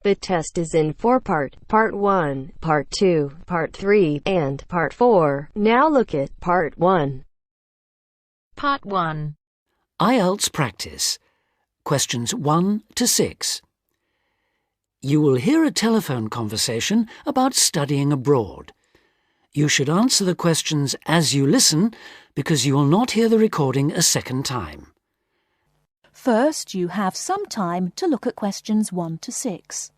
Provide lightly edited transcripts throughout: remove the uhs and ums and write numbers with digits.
The test is in 4-part, Part 1, Part 2, Part 3, and Part 4. Now look at Part 1. Part 1. IELTS Practice. Questions 1 to 6. You will hear a telephone conversation about studying abroad. You should answer the questions as you listen because you will not hear the recording a second time. First, you have some time to look at questions 1 to 6.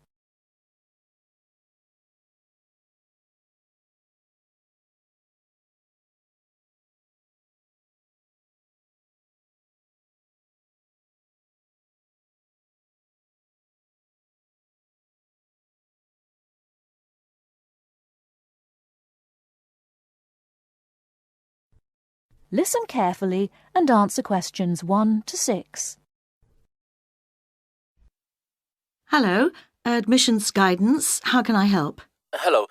Listen carefully and answer questions 1 to 6. Hello, Admissions Guidance. How can I help? Hello.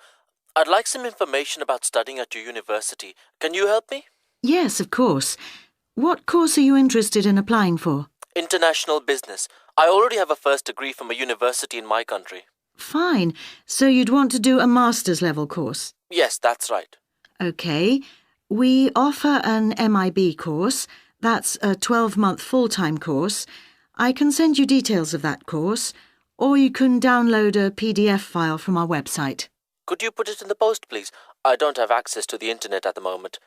I'd like some information about studying at your university. Can you help me? Yes, of course. What course are you interested in applying for? International business. I already have a first degree from a university in my country. Fine. So you'd want to do a master's level course? Yes, that's right. OK. We offer an MIB course. That's a 12-month full-time course. I can send you details of that course, or you can download a PDF file from our website. Could you put it in the post, please? I don't have access to the internet at the moment.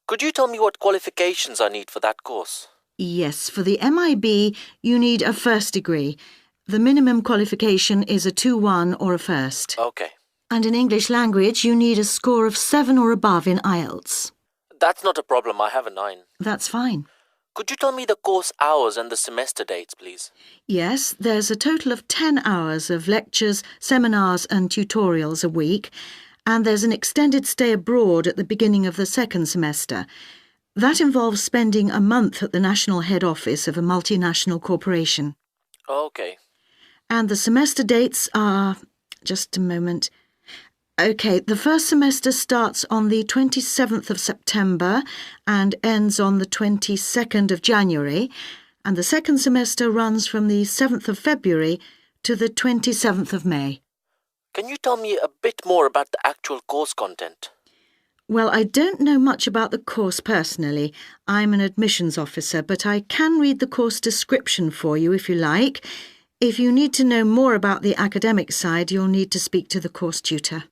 Could you tell me what qualifications I need for that course? Yes, for the MIB, you need a first degree. The minimum qualification is a 2-1 or a first. OK. And in English language, you need a score of 7 or above in IELTS. That's not a problem. I have a 9. That's fine. Could you tell me the course hours and the semester dates, please? Yes, there's a total of 10 hours of lectures, seminars and tutorials a week, and there's an extended stay abroad at the beginning of the second semester. That involves spending a month at the national head office of a multinational corporation. OK. And the semester dates are... just a moment... OK, the first semester starts on the 27th of September and ends on the 22nd of January, and the second semester runs from the 7th of February to the 27th of May. Can you tell me a bit more about the actual course content? Well, I don't know much about the course personally. I'm an admissions officer, but I can read the course description for you if you like. If you need to know more about the academic side, you'll need to speak to the course tutor.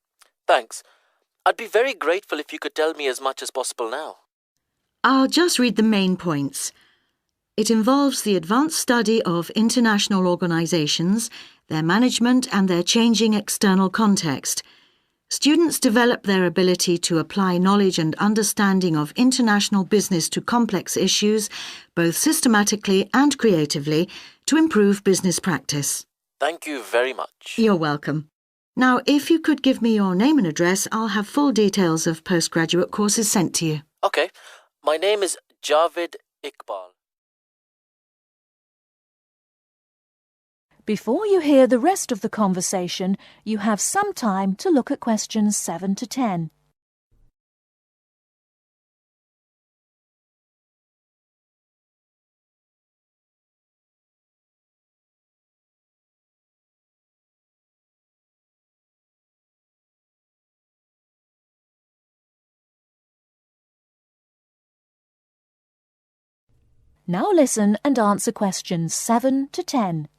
Thanks. I'd be very grateful if you could tell me as much as possible now. I'll just read the main points. It involves the advanced study of international organisations, their management and their changing external context. Students develop their ability to apply knowledge and understanding of international business to complex issues, both systematically and creatively, to improve business practice. Thank you very much. You're welcome. Now, if you could give me your name and address, I'll have full details of postgraduate courses sent to you. OK. My name is Javed Iqbal. Before you hear the rest of the conversation, you have some time to look at questions 7 to 10. Now listen and answer questions 7 to 10.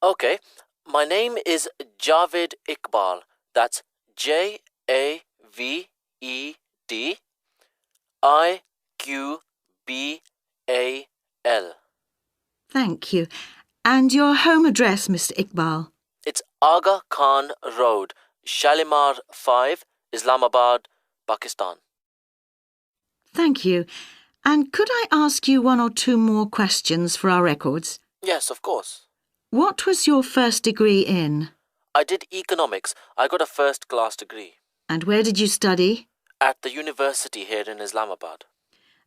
OK. My name is Javed Iqbal. That's JAVED-IQBAL. Thank you. And your home address, Mr. Iqbal? It's Aga Khan Road, Shalimar 5, Islamabad, Pakistan. Thank you. And could I ask you 1 or 2 more questions for our records? Yes, of course. What was your first degree in? I did economics. I got a first-class degree. And where did you study? At the university here in Islamabad.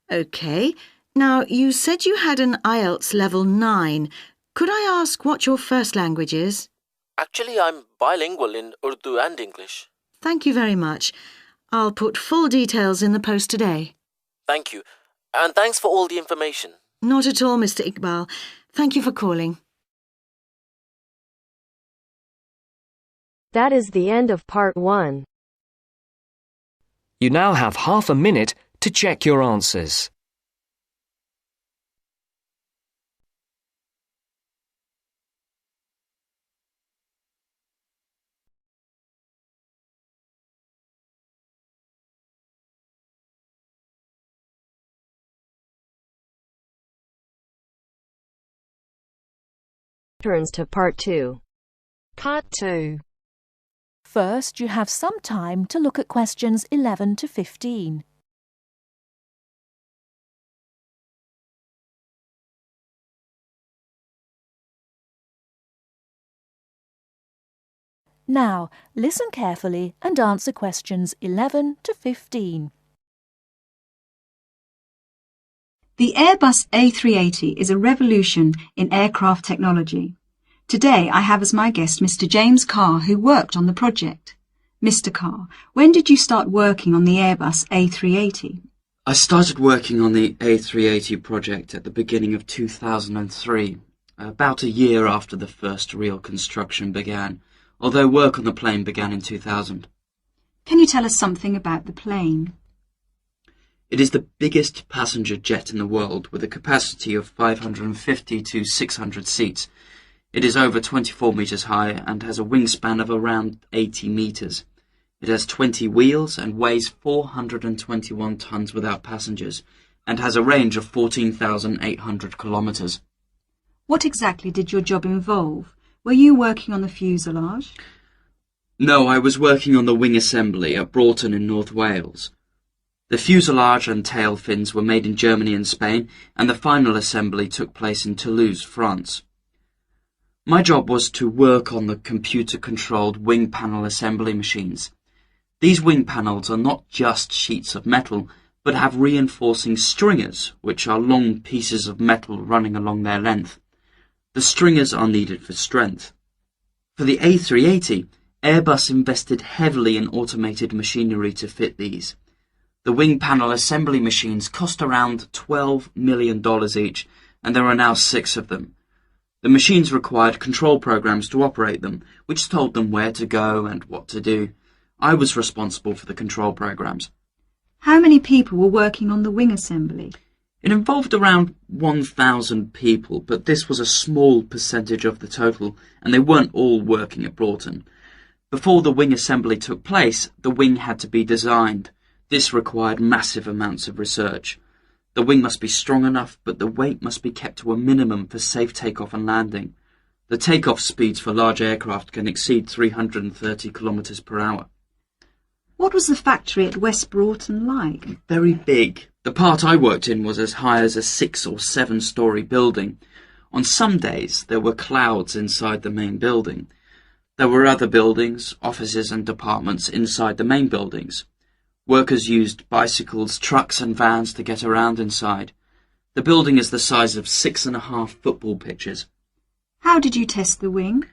OK. Now, you said you had an IELTS level 9. Could I ask what your first language is? Actually, I'm bilingual in Urdu and English. Thank you very much. I'll put full details in the post today. Thank you. And thanks for all the information. Not at all, Mr. Iqbal. Thank you for calling. That is the end of part 1. You now have half a minute to check your answers. Turns to part 2. Part 2. First, you have some time to look at questions 11 to 15. Now, listen carefully and answer questions 11 to 15. The Airbus A380 is a revolution in aircraft technology. Today I have as my guest Mr. James Carr, who worked on the project. Mr. Carr, when did you start working on the Airbus A380? I started working on the A380 project at the beginning of 2003, about a year after the first real construction began, although work on the plane began in 2000. Can you tell us something about the plane? It is the biggest passenger jet in the world, with a capacity of 550 to 600 seats. It is over 24 metres high and has a wingspan of around 80 metres. It has 20 wheels and weighs 421 tonnes without passengers, and has a range of 14,800 kilometres. What exactly did your job involve? Were you working on the fuselage? No, I was working on the wing assembly at Broughton in North Wales. The fuselage and tail fins were made in Germany and Spain, and the final assembly took place in Toulouse, France. My job was to work on the computer-controlled wing panel assembly machines. These wing panels are not just sheets of metal, but have reinforcing stringers, which are long pieces of metal running along their length. The stringers are needed for strength. For the A380, Airbus invested heavily in automated machinery to fit these. The wing panel assembly machines cost around $12 million each, and there are now 6 of them. The machines required control programs to operate them, which told them where to go and what to do. I was responsible for the control programs. How many people were working on the wing assembly? It involved around 1,000 people, but this was a small percentage of the total, and they weren't all working at Broughton. Before the wing assembly took place, the wing had to be designed. This required massive amounts of research. The wing must be strong enough, but the weight must be kept to a minimum for safe takeoff and landing. The takeoff speeds for large aircraft can exceed 330 kilometers per hour. What was the factory at West Broughton like? Very big. The part I worked in was as high as a 6- or 7-story building. On some days, there were clouds inside the main building. There were other buildings, offices and departments inside the main buildings. Workers used bicycles, trucks and vans to get around inside. The building is the size of 6.5 football pitches. How did you test the wing?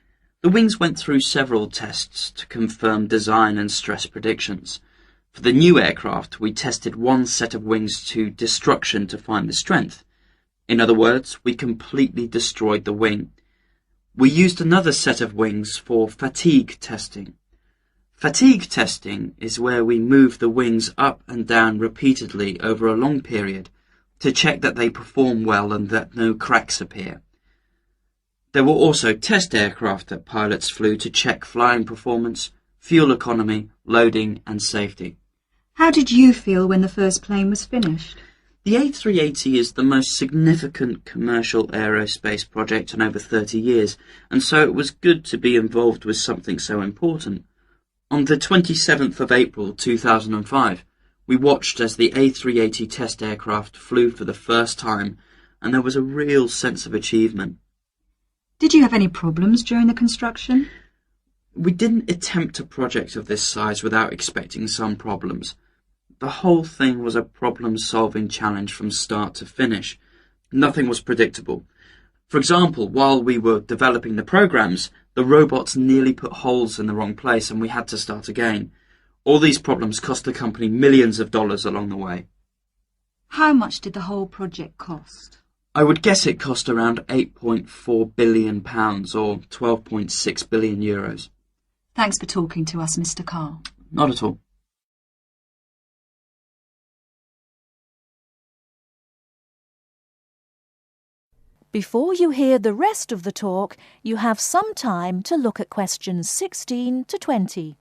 The wings went through several tests to confirm design and stress predictions. For the new aircraft, we tested one set of wings to destruction to find the strength. In other words, we completely destroyed the wing. We used another set of wings for fatigue testing. Fatigue testing is where we move the wings up and down repeatedly over a long period to check that they perform well and that no cracks appear. There were also test aircraft that pilots flew to check flying performance, fuel economy, loading and safety. How did you feel when the first plane was finished? The A380 is the most significant commercial aerospace project in over 30 years, and so it was good to be involved with something so important. On the 27th of April 2005, we watched as the A380 test aircraft flew for the first time, and there was a real sense of achievement. Did you have any problems during the construction? We didn't attempt a project of this size without expecting some problems. The whole thing was a problem-solving challenge from start to finish. Nothing was predictable. For example, while we were developing the programs, the robots nearly put holes in the wrong place and we had to start again. All these problems cost the company millions of dollars along the way. How much did the whole project cost? I would guess it cost around £8.4 billion or 12.6 billion euros. Thanks for talking to us, Mr. Carr. Not at all. Before you hear the rest of the talk, you have some time to look at questions 16 to 20.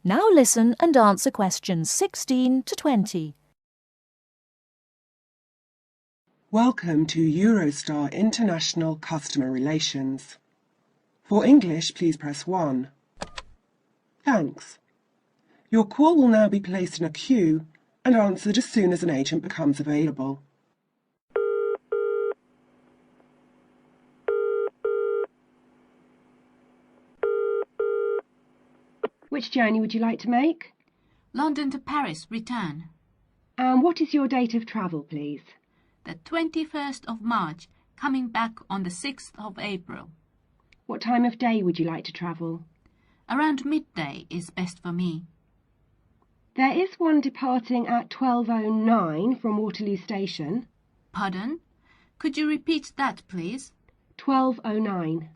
Now listen and answer questions 16 to 20. Welcome to Eurostar International Customer Relations. For English, please press 1. Thanks. Your call will now be placed in a queue and answered as soon as an agent becomes available. Which journey would you like to make? London to Paris, return. And what is your date of travel, please? The 21st of March, coming back on the 6th of April. What time of day would you like to travel? Around midday is best for me. There is one departing at 12:09 from Waterloo Station. Pardon? Could you repeat that, please? 12:09.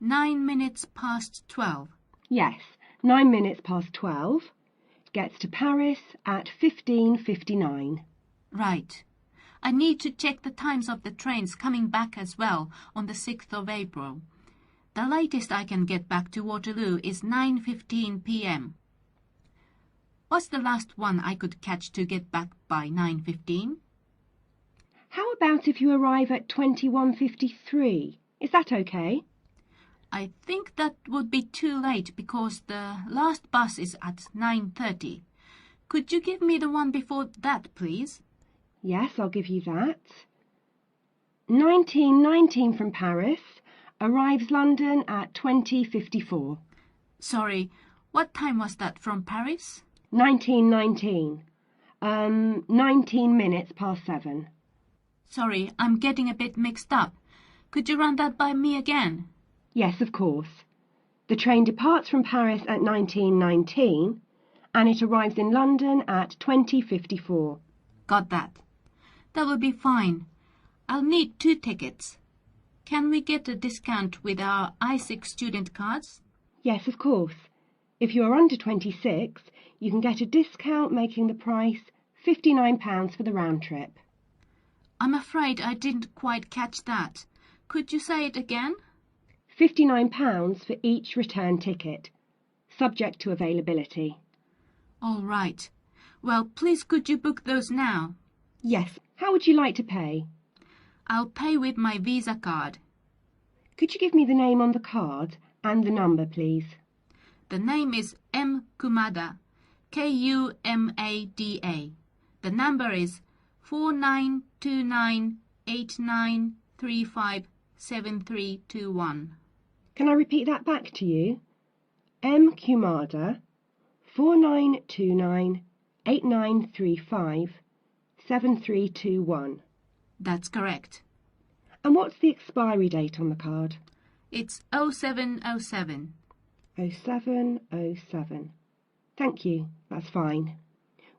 9 minutes past 12. Yes, 9 minutes past 12. Gets to Paris at 15:59. Right. I need to check the times of the trains coming back as well on the 6th of April. The latest I can get back to Waterloo is 9:15 p.m. What's the last one I could catch to get back by 9:15? How about if you arrive at 21:53? Is that okay? I think that would be too late because the last bus is at 9:30. Could you give me the one before that, please? Yes, I'll give you that. 1919 from Paris arrives London at 20:54. Sorry, what time was that from Paris? 1919. 19 minutes past 7. Sorry, I'm getting a bit mixed up. Could you run that by me again? Yes, of course. The train departs from Paris at 1919 and it arrives in London at 20:54. Got that. That will be fine. I'll need 2 tickets. Can we get a discount with our I6 student cards? Yes, of course. If you are under 26, you can get a discount making the price £59 for the round trip. I'm afraid I didn't quite catch that. Could you say it again? £59 for each return ticket, subject to availability. All right. Well, please could you book those now? Yes. How would you like to pay? I'll pay with my Visa card. Could you give me the name on the card and the number, please? The name is M. Kumada, Kumada. The number is 492989357321. Can I repeat that back to you? M. Kumada, 492989357321. That's correct. And what's the expiry date on the card? It's 0707. 0707. Thank you, that's fine.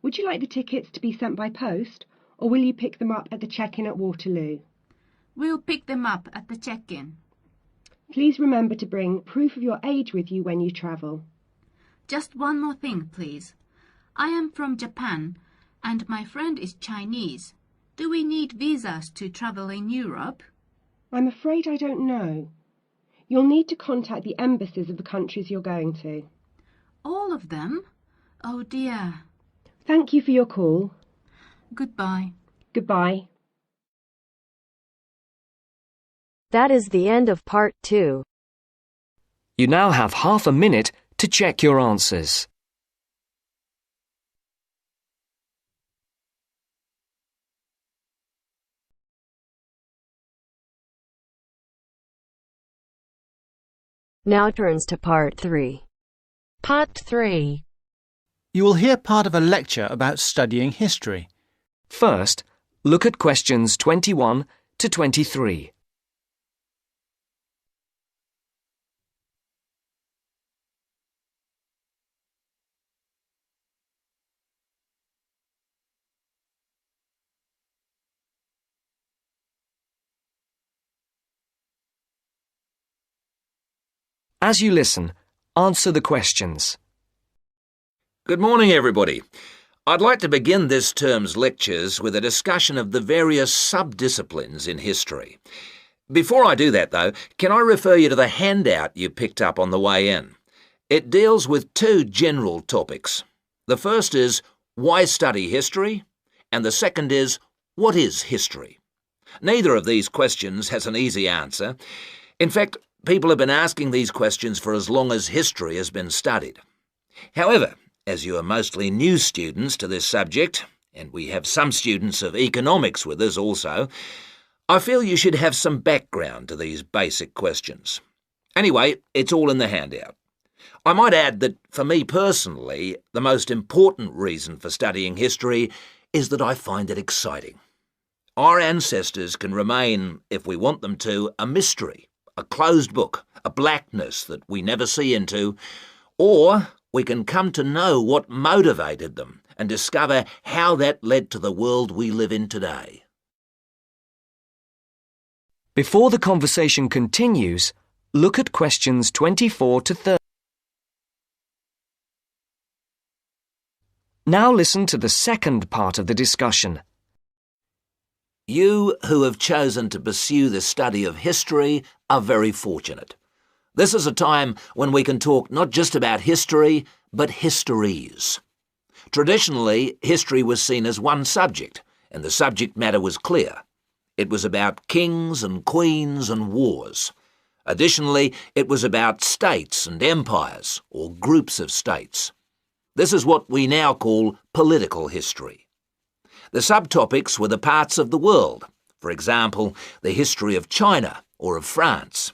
Would you like the tickets to be sent by post, or will you pick them up at the check-in at Waterloo? We'll pick them up at the check-in. Please remember to bring proof of your age with you when you travel. Just one more thing, please. I am from Japan, and my friend is Chinese. Do we need visas to travel in Europe? I'm afraid I don't know. You'll need to contact the embassies of the countries you're going to. All of them? Oh dear. Thank you for your call. Goodbye. Goodbye. That is the end of part 2. You now have half a minute to check your answers. Now turns to part 3. Part 3. You will hear part of a lecture about studying history. First, look at questions 21 to 23. As you listen, answer the questions. Good morning, everybody. I'd like to begin this term's lectures with a discussion of the various sub-disciplines in history. Before I do that, though, can I refer you to the handout you picked up on the way in? It deals with two general topics. The first is, why study history? And the second is, what is history? Neither of these questions has an easy answer. In fact, people have been asking these questions for as long as history has been studied. However, as you are mostly new students to this subject, and we have some students of economics with us also, I feel you should have some background to these basic questions. Anyway, it's all in the handout. I might add that, for me personally, the most important reason for studying history is that I find it exciting. Our ancestors can remain, if we want them to, a mystery, a closed book, a blackness that we never see into, or we can come to know what motivated them and discover how that led to the world we live in today. Before the conversation continues, look at questions 24 to 30. Now listen to the second part of the discussion. You who have chosen to pursue the study of history are very fortunate. This is a time when we can talk not just about history, but histories. Traditionally, history was seen as one subject, and the subject matter was clear. It was about kings and queens and wars. Additionally, it was about states and empires, or groups of states. This is what we now call political history. The subtopics were the parts of the world, for example, the history of China or of France.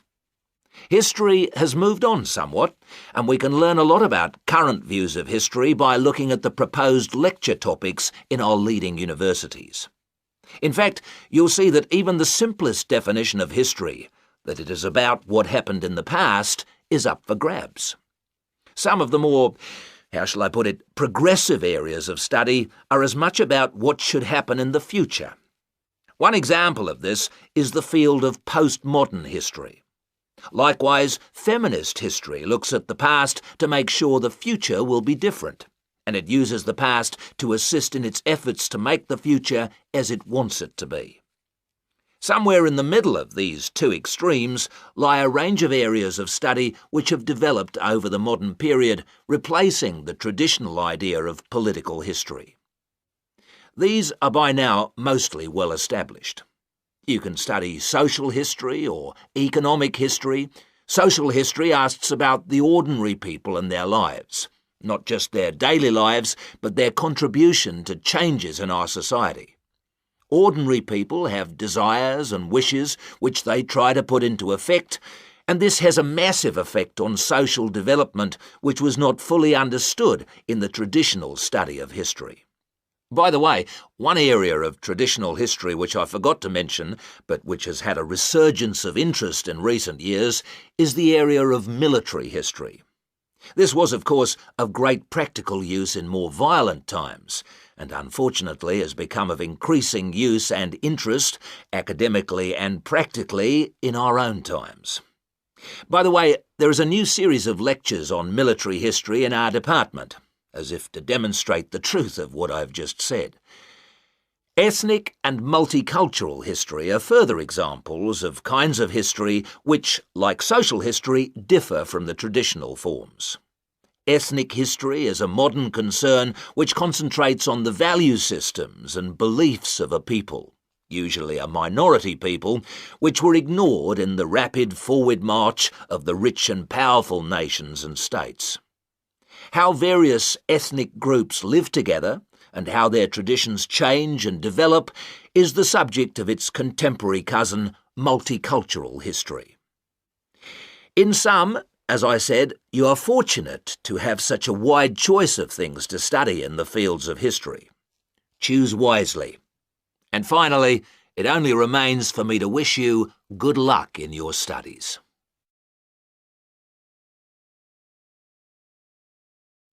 History has moved on somewhat, and we can learn a lot about current views of history by looking at the proposed lecture topics in our leading universities. In fact, you'll see that even the simplest definition of history, that it is about what happened in the past, is up for grabs. Some of the more, how shall I put it, progressive areas of study are as much about what should happen in the future. One example of this is the field of postmodern history. Likewise, feminist history looks at the past to make sure the future will be different, and it uses the past to assist in its efforts to make the future as it wants it to be. Somewhere in the middle of these two extremes lie a range of areas of study which have developed over the modern period, replacing the traditional idea of political history. These are by now mostly well established. You can study social history or economic history. Social history asks about the ordinary people and their lives, not just their daily lives, but their contribution to changes in our society. Ordinary people have desires and wishes which they try to put into effect, and this has a massive effect on social development which was not fully understood in the traditional study of history. By the way, one area of traditional history which I forgot to mention, but which has had a resurgence of interest in recent years, is the area of military history. This was, of course, of great practical use in more violent times, and unfortunately has become of increasing use and interest, academically and practically, in our own times. By the way, there is a new series of lectures on military history in our department, as if to demonstrate the truth of what I've just said. Ethnic and multicultural history are further examples of kinds of history which, like social history, differ from the traditional forms. Ethnic history is a modern concern which concentrates on the value systems and beliefs of a people, usually a minority people, which were ignored in the rapid forward march of the rich and powerful nations and states. How various ethnic groups live together and how their traditions change and develop is the subject of its contemporary cousin, multicultural history. In sum, As I said, you are fortunate to have such a wide choice of things to study in the fields of history. Choose wisely. And finally, it only remains for me to wish you good luck in your studies.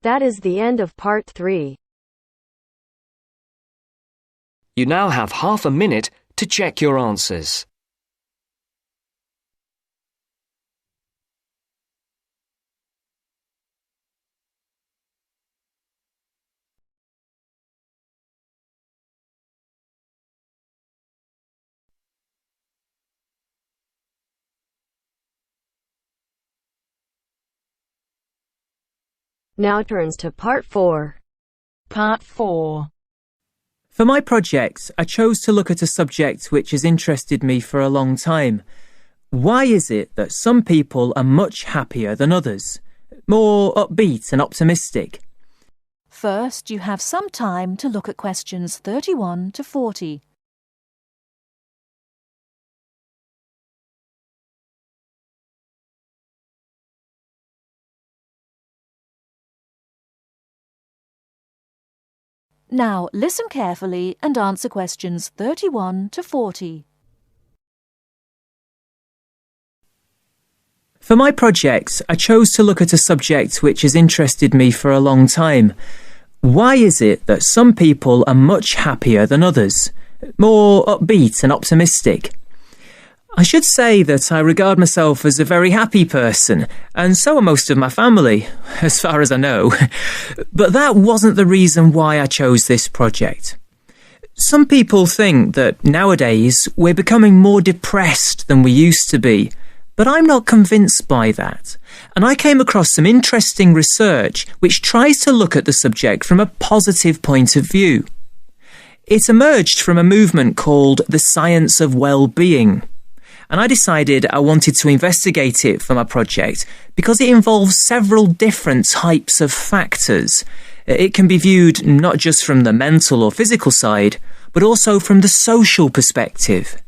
That is the end of part 3. You now have half a minute to check your answers. Now turns to part 4. Part 4. For my project, I chose to look at a subject which has interested me for a long time. Why is it that some people are much happier than others? More upbeat and optimistic? First, you have some time to look at questions 31 to 40. Now, listen carefully and answer questions 31 to 40. For my project, I chose to look at a subject which has interested me for a long time. Why is it that some people are much happier than others? More upbeat and optimistic? I should say that I regard myself as a very happy person, and so are most of my family, as far as I know. But that wasn't the reason why I chose this project. Some people think that nowadays we're becoming more depressed than we used to be, but I'm not convinced by that. And I came across some interesting research which tries to look at the subject from a positive point of view. It emerged from a movement called the science of well-being. And I decided I wanted to investigate it for my project because it involves several different types of factors. It can be viewed not just from the mental or physical side, but also from the social perspective.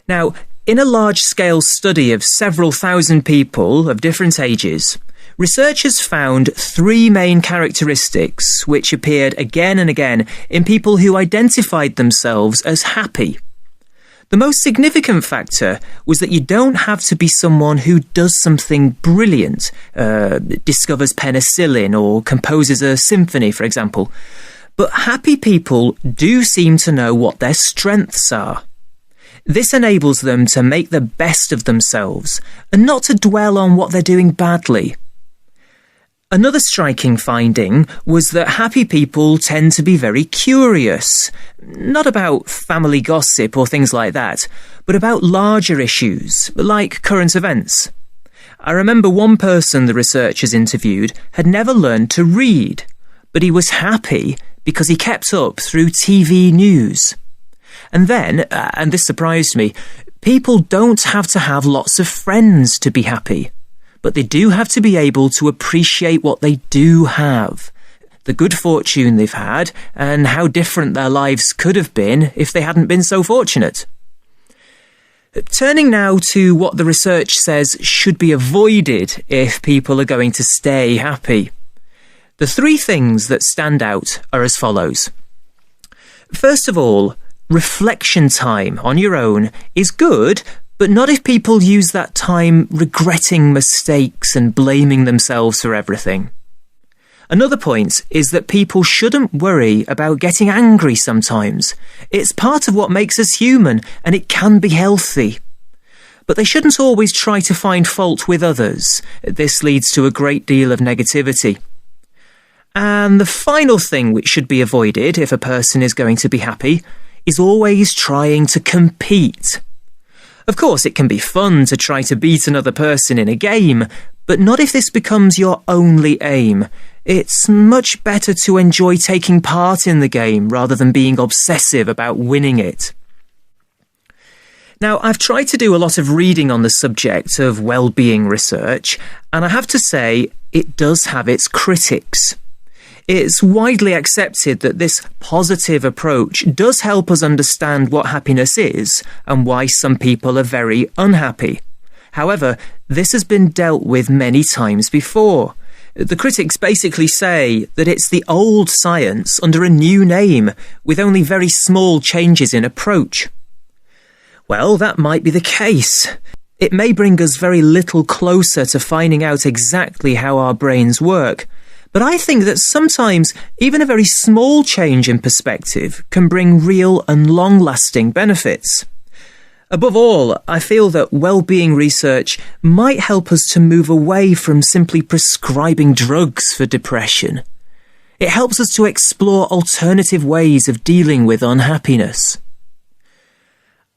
Now, in a large-scale study of several thousand people of different ages, researchers found 3 main characteristics which appeared again and again in people who identified themselves as happy. The most significant factor was that you don't have to be someone who does something brilliant, discovers penicillin or composes a symphony, for example. But happy people do seem to know what their strengths are. This enables them to make the best of themselves and not to dwell on what they're doing badly. Another striking finding was that happy people tend to be very curious, not about family gossip or things like that, but about larger issues, like current events. I remember one person the researchers interviewed had never learned to read, but he was happy because he kept up through TV news. And then, and this surprised me, people don't have to have lots of friends to be happy. But they do have to be able to appreciate what they do have, the good fortune they've had, and how different their lives could have been if they hadn't been so fortunate. Turning now to what the research says should be avoided if people are going to stay happy. The 3 things that stand out are as follows. First of all, reflection time on your own is good, but not if people use that time regretting mistakes and blaming themselves for everything. Another point is that people shouldn't worry about getting angry sometimes. It's part of what makes us human, and it can be healthy. But they shouldn't always try to find fault with others. This leads to a great deal of negativity. And the final thing which should be avoided if a person is going to be happy is always trying to compete. Of course, it can be fun to try to beat another person in a game, but not if this becomes your only aim. It's much better to enjoy taking part in the game rather than being obsessive about winning it. Now, I've tried to do a lot of reading on the subject of well-being research, and I have to say it does have its critics. It's widely accepted that this positive approach does help us understand what happiness is and why some people are very unhappy. However, this has been dealt with many times before. The critics basically say that it's the old science under a new name, with only very small changes in approach. Well, that might be the case. It may bring us very little closer to finding out exactly how our brains work, but I think that sometimes even a very small change in perspective can bring real and long-lasting benefits. Above all, I feel that well-being research might help us to move away from simply prescribing drugs for depression. It helps us to explore alternative ways of dealing with unhappiness.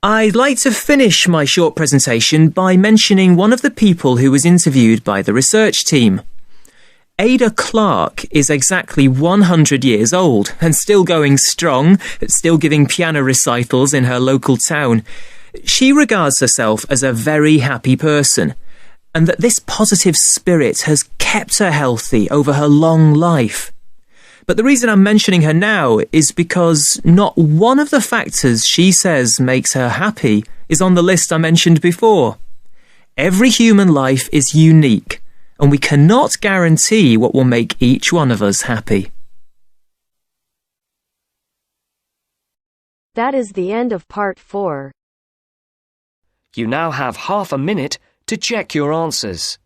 I'd like to finish my short presentation by mentioning one of the people who was interviewed by the research team. Ada Clark is exactly 100 years old and still going strong, still giving piano recitals in her local town. She regards herself as a very happy person, and that this positive spirit has kept her healthy over her long life. But the reason I'm mentioning her now is because not one of the factors she says makes her happy is on the list I mentioned before. Every human life is unique, and we cannot guarantee what will make each one of us happy. That is the end of part 4. You now have half a minute to check your answers.